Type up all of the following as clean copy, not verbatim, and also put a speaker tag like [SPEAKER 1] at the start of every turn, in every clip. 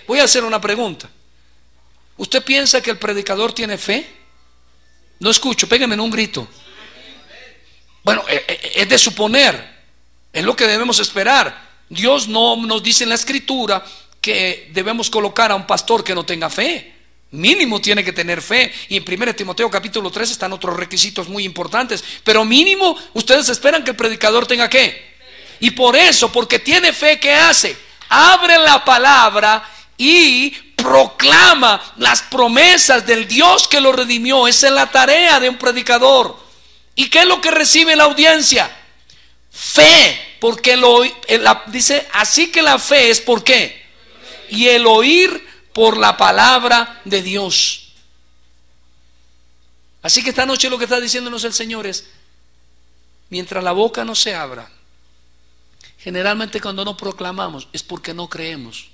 [SPEAKER 1] voy a hacer una pregunta. ¿Usted piensa que el predicador tiene fe? No escucho, péguenme en un grito. Bueno, es de suponer, es lo que debemos esperar. Dios no nos dice en la escritura que debemos colocar a un pastor que no tenga fe. Mínimo tiene que tener fe. Y en 1 Timoteo capítulo 3 están otros requisitos muy importantes. Pero mínimo ustedes esperan que el predicador tenga ¿qué? Y por eso, porque tiene fe, ¿qué hace? Abre la palabra y proclama las promesas del Dios que lo redimió. Esa es la tarea de un predicador. ¿Y qué es lo que recibe la audiencia? Fe, porque dice, así que la fe es ¿por qué? Y el oír por la palabra de Dios. Así que esta noche lo que está diciéndonos el Señor es, mientras la boca no se abra, generalmente cuando no proclamamos es porque no creemos.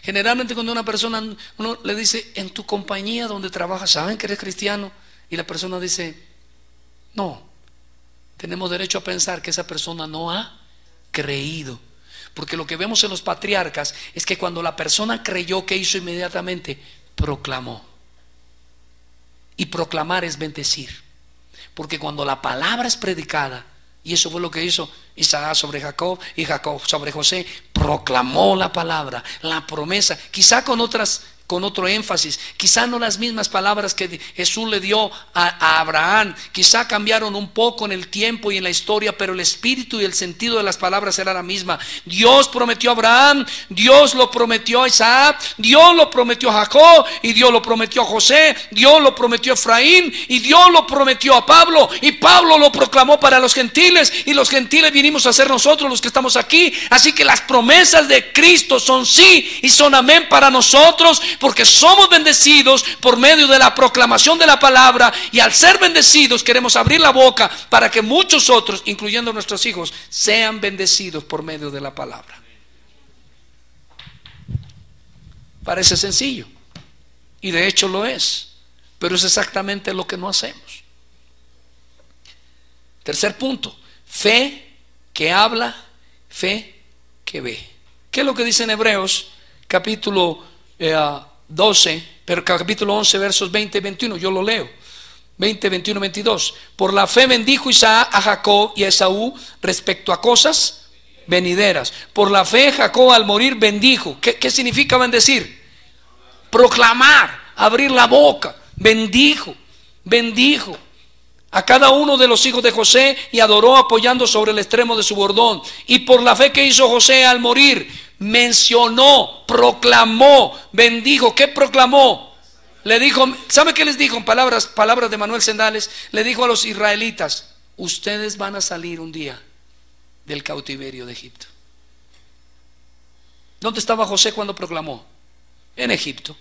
[SPEAKER 1] Generalmente cuando una persona, uno le dice, en tu compañía donde trabajas, ¿saben que eres cristiano? Y la persona dice, no. Tenemos derecho a pensar que esa persona no ha creído. Porque lo que vemos en los patriarcas es que cuando la persona creyó, ¿qué hizo inmediatamente? Proclamó. Y proclamar es bendecir. Porque cuando la palabra es predicada, y eso fue lo que hizo Isaac sobre Jacob y Jacob sobre José, proclamó la palabra, la promesa, quizá con otro énfasis, quizá no las mismas palabras que Jesús le dio a Abraham, quizá cambiaron un poco en el tiempo y en la historia, pero el espíritu y el sentido de las palabras era la misma. Dios prometió a Abraham, Dios lo prometió a Isaac, Dios lo prometió a Jacob, y Dios lo prometió a José, Dios lo prometió a Efraín, y Dios lo prometió a Pablo, y Pablo lo proclamó para los gentiles, y los gentiles vinimos a ser nosotros los que estamos aquí. Así que las promesas de Cristo son sí y son amén para nosotros, porque somos bendecidos por medio de la proclamación de la palabra, y al ser bendecidos queremos abrir la boca para que muchos otros, incluyendo nuestros hijos, sean bendecidos por medio de la palabra. Parece sencillo, y de hecho lo es, pero es exactamente lo que no hacemos. Tercer punto, fe que habla, fe que ve. ¿Qué es lo que dice en Hebreos capítulo 12, pero capítulo 11 versos 20 y 21? Yo lo leo, 20, 21, 22. Por la fe bendijo Isaac a Jacob y a Esaú respecto a cosas venideras. Por la fe Jacob al morir bendijo. ¿Qué significa bendecir? Proclamar, abrir la boca. Bendijo a cada uno de los hijos de José y adoró apoyando sobre el extremo de su bordón. Y por la fe que hizo José al morir, mencionó, proclamó, bendijo. ¿Qué proclamó? Le dijo, ¿sabe qué les dijo? En palabras de Manuel Sendales, le dijo a los israelitas, ustedes van a salir un día del cautiverio de Egipto. ¿Dónde estaba José cuando proclamó? En Egipto.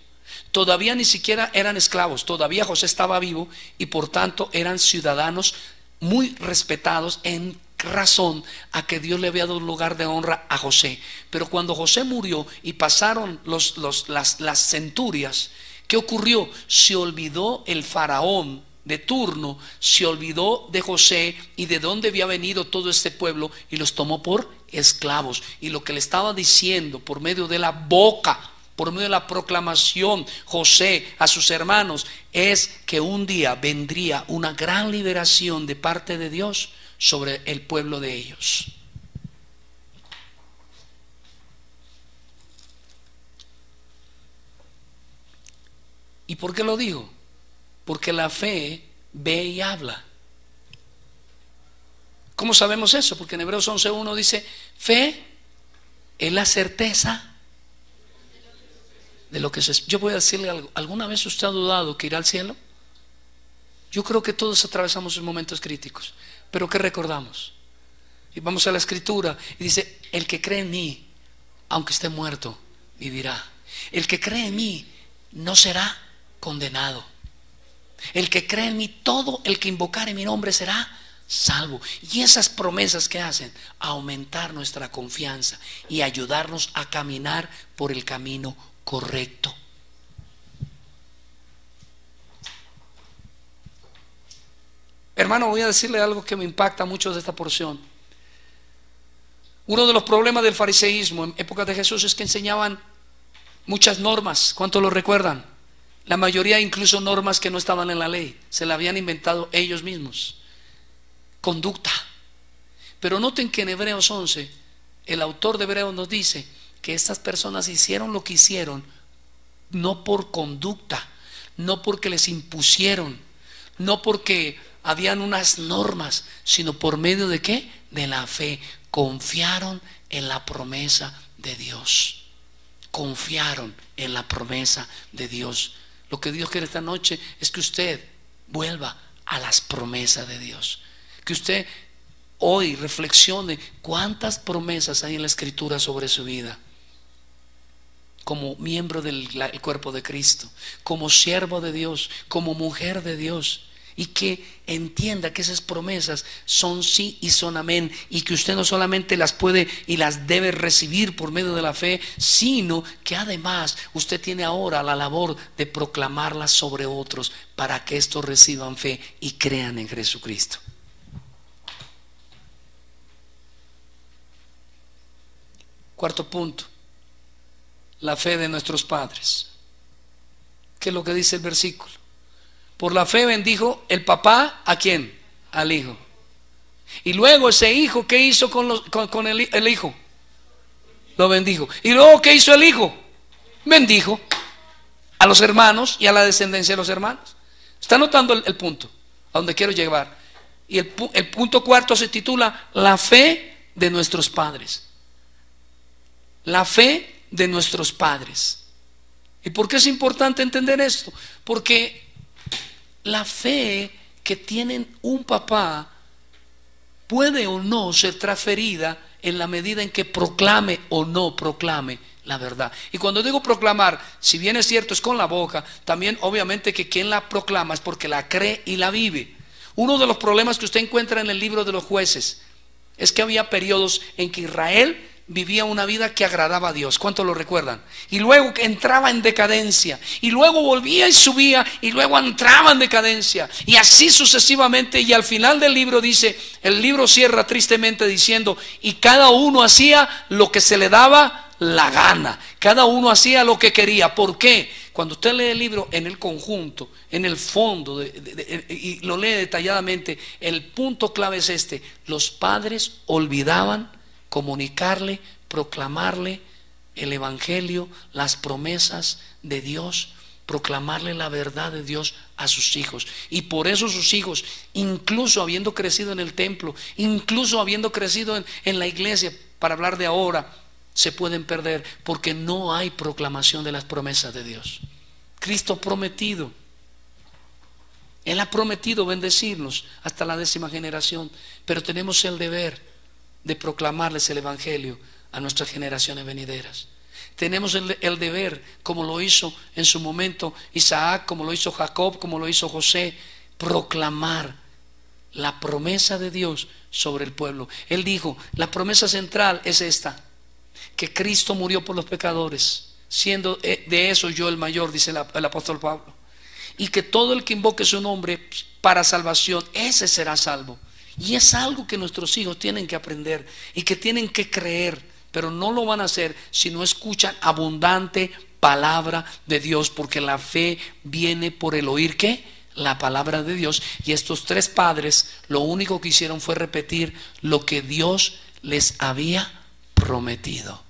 [SPEAKER 1] Todavía ni siquiera eran esclavos, todavía José estaba vivo, y por tanto eran ciudadanos muy respetados en razón a que Dios le había dado un lugar de honra a José. Pero cuando José murió y pasaron las centurias, ¿qué ocurrió? Se olvidó el faraón de turno, se olvidó de José y de dónde había venido todo este pueblo, y los tomó por esclavos. Y lo que le estaba diciendo por medio de la boca, por medio de la proclamación, José a sus hermanos, es que un día vendría una gran liberación de parte de Dios sobre el pueblo de ellos. ¿Y por qué lo digo? Porque la fe ve y habla. ¿Cómo sabemos eso? Porque en Hebreos 11:1 dice, fe es la certeza de lo que se... Yo voy a decirle algo. ¿Alguna vez usted ha dudado que irá al cielo? Yo creo que todos atravesamos esos momentos críticos, pero ¿qué recordamos? Y vamos a la escritura y dice, el que cree en mí, aunque esté muerto, vivirá. El que cree en mí no será condenado. El que cree en mí, todo el que invocare mi nombre será salvo. Y esas promesas que hacen, aumentar nuestra confianza y ayudarnos a caminar por el camino correcto. Hermano, voy a decirle algo que me impacta mucho de esta porción. Uno de los problemas del fariseísmo en época de Jesús es que enseñaban muchas normas. ¿Cuántos lo recuerdan? La mayoría incluso normas que no estaban en la ley, se la habían inventado ellos mismos. Conducta. Pero noten que en Hebreos 11, el autor de Hebreos nos dice que estas personas hicieron lo que hicieron no por conducta, no porque les impusieron, no porque habían unas normas, sino por medio de ¿qué? De la fe. Confiaron en la promesa de Dios. Confiaron en la promesa de Dios. Lo que Dios quiere esta noche es que usted vuelva a las promesas de Dios. Que usted hoy reflexione cuántas promesas hay en la Escritura sobre su vida. Como miembro del cuerpo de Cristo, como siervo de Dios, como mujer de Dios. Y que entienda que esas promesas son sí y son amén, y que usted no solamente las puede y las debe recibir por medio de la fe, sino que además usted tiene ahora la labor de proclamarlas sobre otros para que estos reciban fe y crean en Jesucristo. Cuarto punto, la fe de nuestros padres. ¿Qué es lo que dice el versículo? Por la fe bendijo el papá, ¿a quién? Al hijo. Y luego ese hijo, ¿qué hizo con el hijo? Lo bendijo. Y luego, ¿qué hizo el hijo? Bendijo a los hermanos y a la descendencia de los hermanos. ¿Está notando el punto a donde quiero llegar? Y el punto cuarto se titula la fe de nuestros padres. La fe de nuestros padres. ¿Y por qué es importante entender esto? Porque la fe que tienen un papá puede o no ser transferida en la medida en que proclame o no proclame la verdad. Y cuando digo proclamar, si bien es cierto es con la boca, también obviamente que quien la proclama es porque la cree y la vive. Uno de los problemas que usted encuentra en el libro de los Jueces es que había periodos en que Israel vivía una vida que agradaba a Dios. ¿Cuántos lo recuerdan? Y luego entraba en decadencia, y luego volvía y subía, y luego entraba en decadencia, y así sucesivamente. Y al final del libro dice, el libro cierra tristemente diciendo, y cada uno hacía lo que se le daba la gana, cada uno hacía lo que quería. ¿Por qué? Cuando usted lee el libro en el conjunto, en el fondo y lo lee detalladamente, el punto clave es este: los padres olvidaban comunicarle, proclamarle el evangelio, las promesas de Dios, proclamarle la verdad de Dios a sus hijos. Y por eso sus hijos, incluso habiendo crecido en el templo, incluso habiendo crecido en la iglesia, para hablar de ahora, se pueden perder porque no hay proclamación de las promesas de Dios. Cristo ha prometido, Él ha prometido bendecirnos hasta la 10ª generación, pero tenemos el deber de proclamarles el evangelio a nuestras generaciones venideras. Tenemos el deber, como lo hizo en su momento Isaac, como lo hizo Jacob, como lo hizo José, proclamar la promesa de Dios sobre el pueblo. Él dijo, la promesa central es esta: que Cristo murió por los pecadores, siendo de eso yo el mayor, dice el apóstol Pablo, y que todo el que invoque su nombre para salvación, ese será salvo. Y es algo que nuestros hijos tienen que aprender y que tienen que creer, pero no lo van a hacer si no escuchan abundante palabra de Dios, porque la fe viene por el oír, ¿qué? La palabra de Dios. Y estos tres padres lo único que hicieron fue repetir lo que Dios les había prometido.